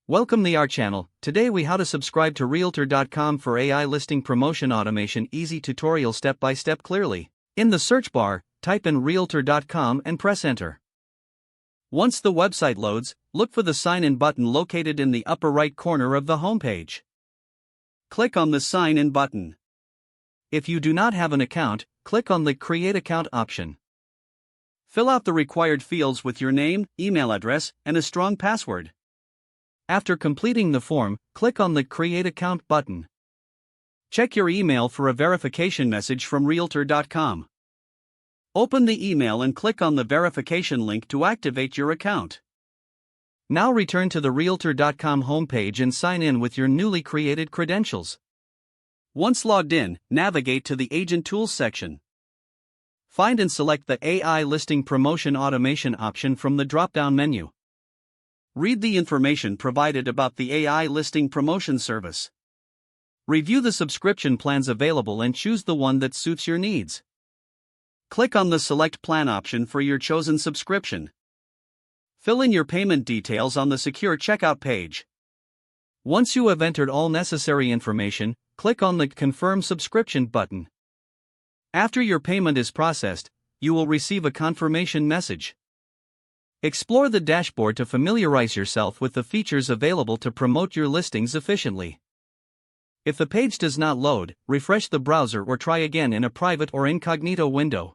Welcome to our channel. Today we how to subscribe to Realtor.com for AI listing promotion automation easy tutorial step by step clearly. In the search bar, type in Realtor.com and press enter. Once the website loads, look for the sign in button located in the upper right corner of the homepage. Click on the sign in button. If you do not have an account, click on the create account option. Fill out the required fields with your name, email address, and a strong password. After completing the form, click on the Create Account button. Check your email for a verification message from Realtor.com. Open the email and click on the verification link to activate your account. Now return to the Realtor.com homepage and sign in with your newly created credentials. Once logged in, navigate to the Agent Tools section. Find and select the AI Listing Promotion Automation option from the drop-down menu. Read the information provided about the AI listing promotion service. Review the subscription plans available and choose the one that suits your needs. Click on the Select Plan option for your chosen subscription. Fill in your payment details on the secure checkout page. Once you have entered all necessary information, click on the Confirm Subscription button. After your payment is processed, you will receive a confirmation message. Explore the dashboard to familiarize yourself with the features available to promote your listings efficiently. If the page does not load, refresh the browser or try again in a private or incognito window.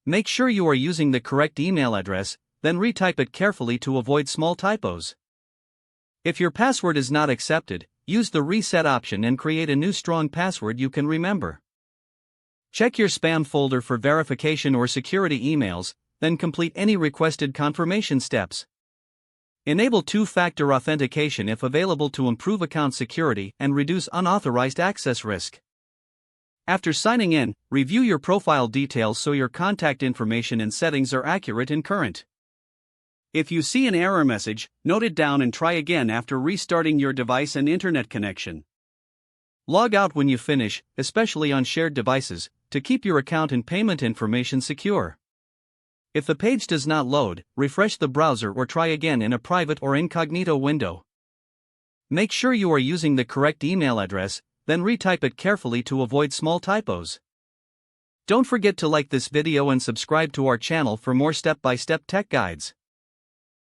Make sure you are using the correct email address, then retype it carefully to avoid small typos. If your password is not accepted, use the reset option and create a new strong password you can remember. Check your spam folder for verification or security emails, then complete any requested confirmation steps. Enable two-factor authentication if available to improve account security and reduce unauthorized access risk. After signing in, review your profile details so your contact information and settings are accurate and current. If you see an error message, note it down and try again after restarting your device and internet connection. Log out when you finish, especially on shared devices, to keep your account and payment information secure. If the page does not load, refresh the browser or try again in a private or incognito window. Make sure you are using the correct email address, then retype it carefully to avoid small typos. Don't forget to like this video and subscribe to our channel for more step-by-step tech guides.